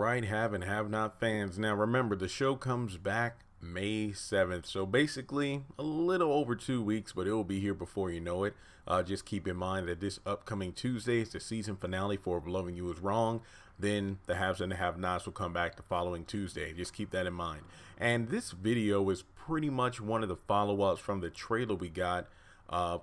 right, have and have not fans. Now remember, the show comes back May 7th. So basically, a little over 2 weeks, but it will be here before you know it. Just keep in mind that this upcoming Tuesday is the season finale for If Loving You Is Wrong. Then the haves and the have nots will come back the following Tuesday. Just keep that in mind. And this video is pretty much one of the follow-ups from the trailer we got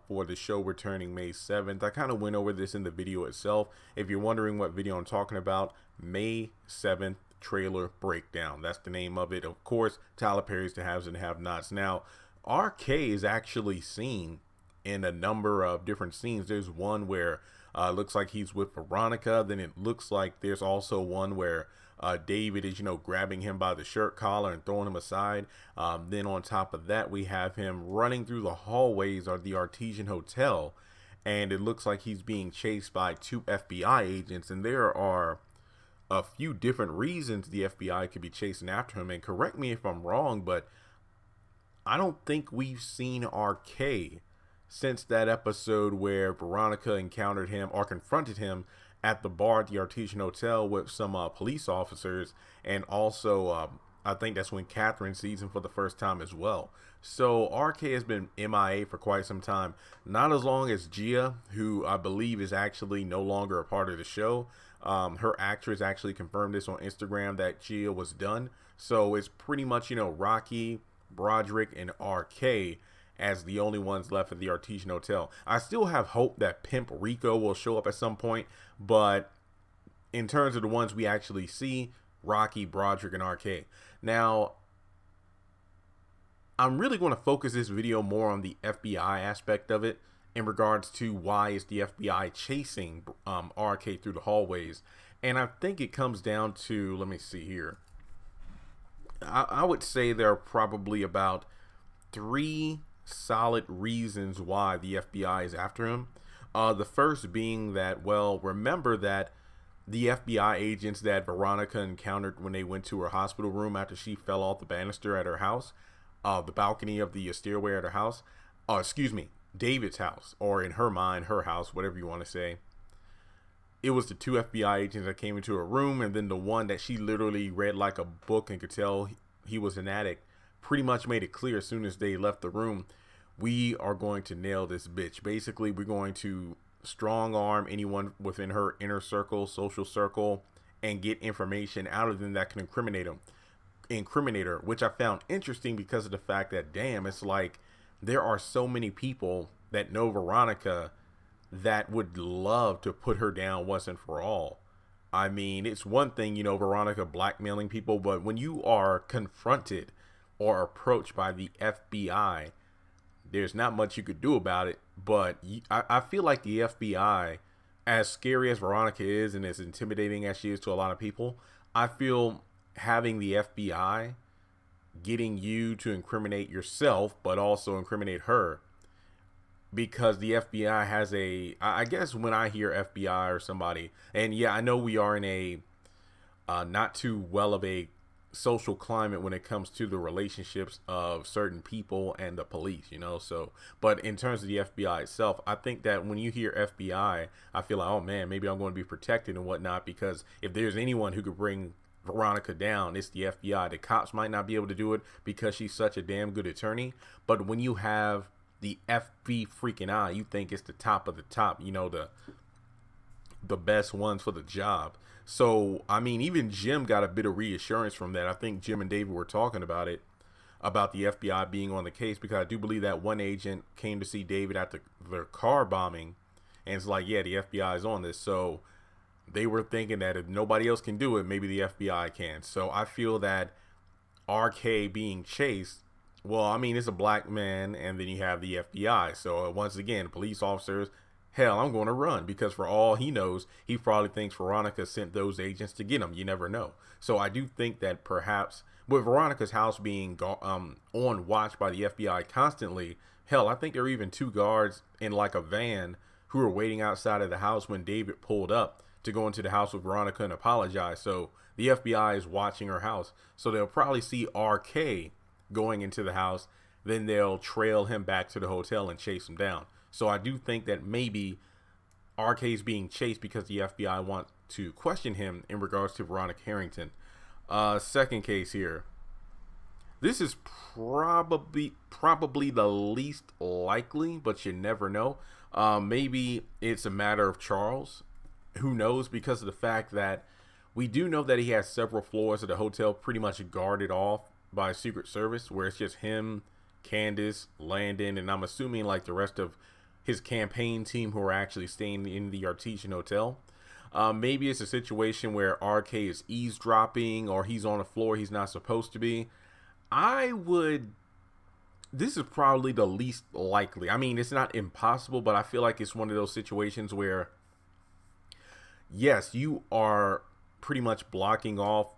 for the show returning May 7th. I kind of went over this in the video itself. If you're wondering what video I'm talking about, May 7th trailer breakdown. That's the name of it. Of course, Tyler Perry's The Haves and the Have-Nots. Now, RK is actually seen in a number of different scenes. There's one where it looks like he's with Veronica. Then it looks like there's also one where David is, grabbing him by the shirt collar and throwing him aside. Then on top of that, we have him running through the hallways of the Artesian Hotel. And it looks like he's being chased by two FBI agents. And there are a few different reasons the FBI could be chasing after him. And correct me if I'm wrong, but I don't think we've seen RK since that episode where Veronica encountered him or confronted him at the bar at the Artesian Hotel with some police officers. And also, I think that's when Catherine sees him for the first time as well. So RK has been MIA for quite some time. Not as long as Gia, who I believe is actually no longer a part of the show. Her actress actually confirmed this on Instagram that Gia was done. So it's pretty much, Rocky, Broderick, and RK as the only ones left at the Artesian Hotel. I still have hope that Pimp Rico will show up at some point, but in terms of the ones we actually see, Rocky, Broderick, and RK. Now, I'm really going to focus this video more on the FBI aspect of it in regards to why is the FBI chasing RK through the hallways. And I think it comes down to, let me see here. I would say there are probably about 3 solid reasons why the FBI is after him. The first being that, well, remember that the FBI agents that Veronica encountered when they went to her hospital room after she fell off the banister at her house, the balcony of the stairway at her house, David's house, or in her mind, her house, whatever you want to say. It was the 2 FBI agents that came into her room, and then the one that she literally read like a book and could tell he was an addict, pretty much made it clear as soon as they left the room, we are going to nail this bitch. Basically, we're going to strong arm anyone within her inner circle, social circle, and get information out of them that can incriminate her, which I found interesting because of the fact that, damn, it's like there are so many people that know Veronica that would love to put her down once and for all. I mean, it's one thing, Veronica blackmailing people, but when you are confronted or approached by the FBI, there's not much you could do about it. But I feel like the FBI, as scary as Veronica is and as intimidating as she is to a lot of people, I feel having the FBI getting you to incriminate yourself, but also incriminate her, because the FBI has I guess when I hear FBI or somebody, and yeah, I know we are in a not too well of a social climate when it comes to the relationships of certain people and the police, so, but in terms of the FBI itself, I think that when you hear FBI, I feel like, oh man, maybe I'm going to be protected and whatnot, because if there's anyone who could bring Veronica down, it's the FBI. The cops might not be able to do it because she's such a damn good attorney, but when you have the FB freaking I, you think it's the top of the top, the best ones for the job. So, I mean, even Jim got a bit of reassurance from that. I think Jim and David were talking about it, about the FBI being on the case, because I do believe that one agent came to see David at the car bombing, and it's like, yeah, the FBI is on this. So they were thinking that if nobody else can do it, maybe the FBI can. So I feel that RK being chased, well, I mean, it's a black man, and then you have the FBI. So once again, police officers, hell, I'm going to run, because for all he knows, he probably thinks Veronica sent those agents to get him. You never know. So I do think that perhaps with Veronica's house being on watch by the FBI constantly, hell, I think there were even 2 guards in like a van who were waiting outside of the house when David pulled up to go into the house with Veronica and apologize. So the FBI is watching her house. So they'll probably see RK going into the house, then they'll trail him back to the hotel and chase him down. So I do think that maybe RK's being chased because the FBI to question him in regards to Veronica Harrington. Second case here. This is probably the least likely, but you never know. Maybe it's a matter of Charles. Who knows? Because of the fact that we do know that he has several floors of the hotel pretty much guarded off by Secret Service, where it's just him, Candace, Landon, and I'm assuming like the rest of his campaign team who are actually staying in the Artesian Hotel. Maybe it's a situation where RK is eavesdropping or he's on a floor he's not supposed to be. This is probably the least likely. I mean, it's not impossible, but I feel like it's one of those situations where, yes, you are pretty much blocking off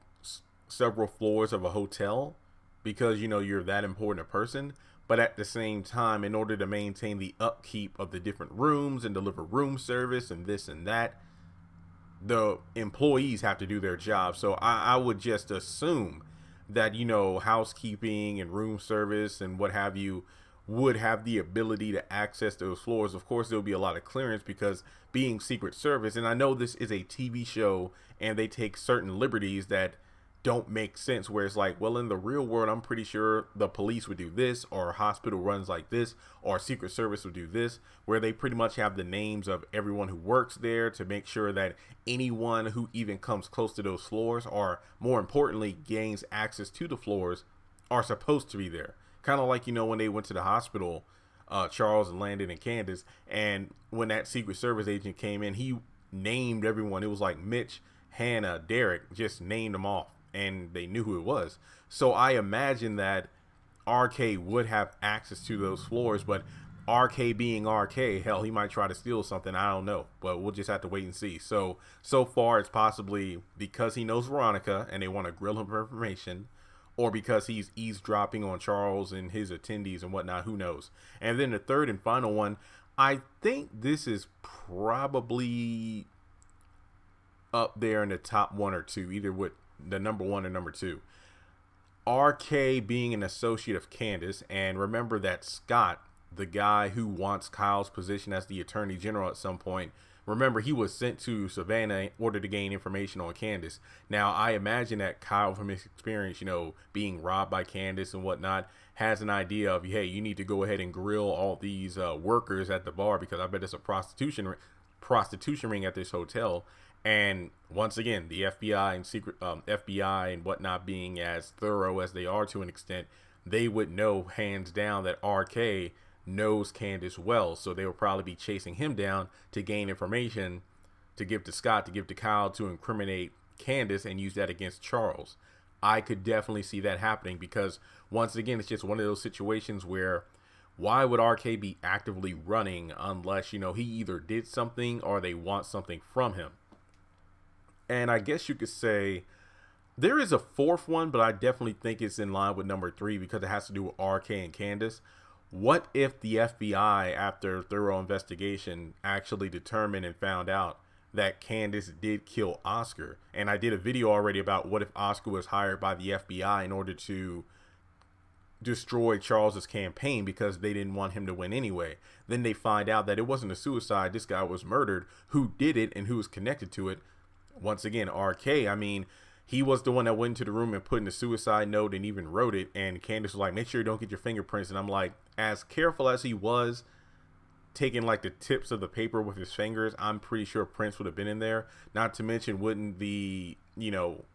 several floors of a hotel because, you know, you're that important a person. But at the same time, in order to maintain the upkeep of the different rooms and deliver room service and this and that, the employees have to do their job. So I would just assume that, you know, housekeeping and room service and what have you would have the ability to access those floors. Of course, there'll be a lot of clearance because being Secret Service, and I know this is a TV show and they take certain liberties that don't make sense, where it's like, well, in the real world, I'm pretty sure the police would do this, or a hospital runs like this, or Secret Service would do this, where they pretty much have the names of everyone who works there to make sure that anyone who even comes close to those floors, or more importantly, gains access to the floors, are supposed to be there. Kind of like, you know, when they went to the hospital, Charles and Landon and Candace, and when that Secret Service agent came in, he named everyone. It was like Mitch, Hannah, Derek, just named them off, and they knew who it was. So I imagine that RK would have access to those floors, but RK being RK, hell, he might try to steal something. I don't know, but we'll just have to wait and see. So far it's possibly because he knows Veronica and they want to grill him for information, or because he's eavesdropping on Charles and his attendees and whatnot, who knows. And then the third and final one, I think this is probably up there in the top one or two, either with the number one or number two. RK being an associate of Candace, and remember that Scott, the guy who wants Kyle's position as the Attorney General at some point, remember he was sent to Savannah in order to gain information on Candace. Now I imagine that Kyle, from his experience, you know, being robbed by Candace and whatnot, has an idea of, hey, you need to go ahead and grill all these workers at the bar, because I bet it's a prostitution ring at this hotel. And once again, the FBI and secret FBI and whatnot being as thorough as they are to an extent, they would know hands down that RK knows Candace well. So they will probably be chasing him down to gain information to give to Scott, to give to Kyle, to incriminate Candace and use that against Charles. I could definitely see that happening, because once again, it's just one of those situations where why would RK be actively running unless, you know, he either did something or they want something from him. And I guess you could say there is a fourth one, but I definitely think it's in line with number three because it has to do with RK and Candace. What if the FBI, after thorough investigation, actually determined and found out that Candace did kill Oscar? And I did a video already about what if Oscar was hired by the FBI in order to destroy Charles's campaign because they didn't want him to win anyway. Then they find out that it wasn't a suicide. This guy was murdered. Who did it and who was connected to it? Once again, RK. I mean, he was the one that went into the room and put in the suicide note and even wrote it. And Candace was like, make sure you don't get your fingerprints. And I'm like, as careful as he was taking like the tips of the paper with his fingers, I'm pretty sure prints would have been in there. Not to mention, wouldn't the, you know,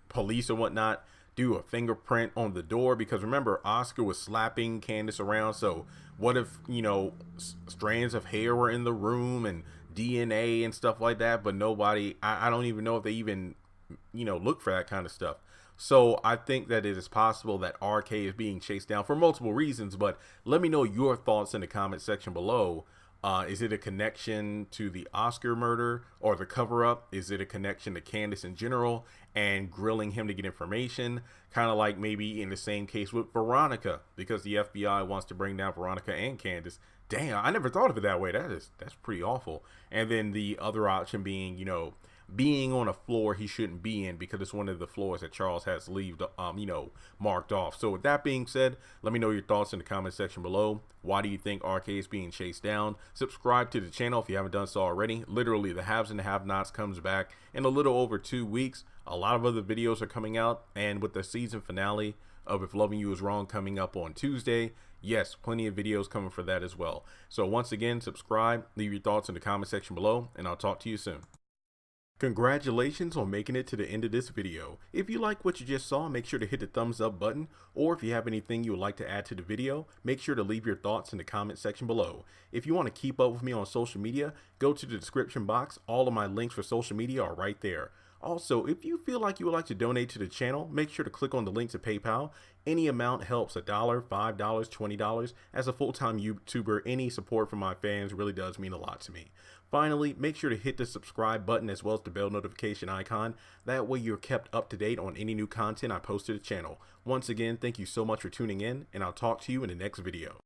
police or whatnot do a fingerprint on the door? Because remember, Oscar was slapping Candace around. So what if, you know, strands of hair were in the room and DNA and stuff like that, but nobody, I don't even know if they even, you know, look for that kind of stuff. So I think that it is possible that RK is being chased down for multiple reasons, but let me know your thoughts in the comment section below. Is it a connection to the Oscar murder or the cover-up? Is it a connection to Candace in general and grilling him to get information? Kind of like maybe in the same case with Veronica, because the FBI wants to bring down Veronica and Candace. Damn, I never thought of it that way. That's pretty awful. And then the other option being, you know, being on a floor he shouldn't be in because it's one of the floors that Charles has marked off. So with that being said, let me know your thoughts in the comment section below. Why do you think RK is being chased down? Subscribe to the channel if you haven't done so already. Literally, the haves and the have-nots comes back in a little over 2 weeks. A lot of other videos are coming out, and with the season finale of If Loving You Is Wrong coming up on Tuesday, yes, plenty of videos coming for that as well. So once again, subscribe, leave your thoughts in the comment section below, and I'll talk to you soon. Congratulations on making it to the end of this video. If you like what you just saw, make sure to hit the thumbs up button, or if you have anything you would like to add to the video, make sure to leave your thoughts in the comment section below. If you want to keep up with me on social media, go to the description box. All of my links for social media are right there. Also, if you feel like you would like to donate to the channel, make sure to click on the link to PayPal. Any amount helps. $1, $5, $20. As a full-time YouTuber, any support from my fans really does mean a lot to me. Finally, make sure to hit the subscribe button as well as the bell notification icon. That way you're kept up to date on any new content I post to the channel. Once again, thank you so much for tuning in, and I'll talk to you in the next video.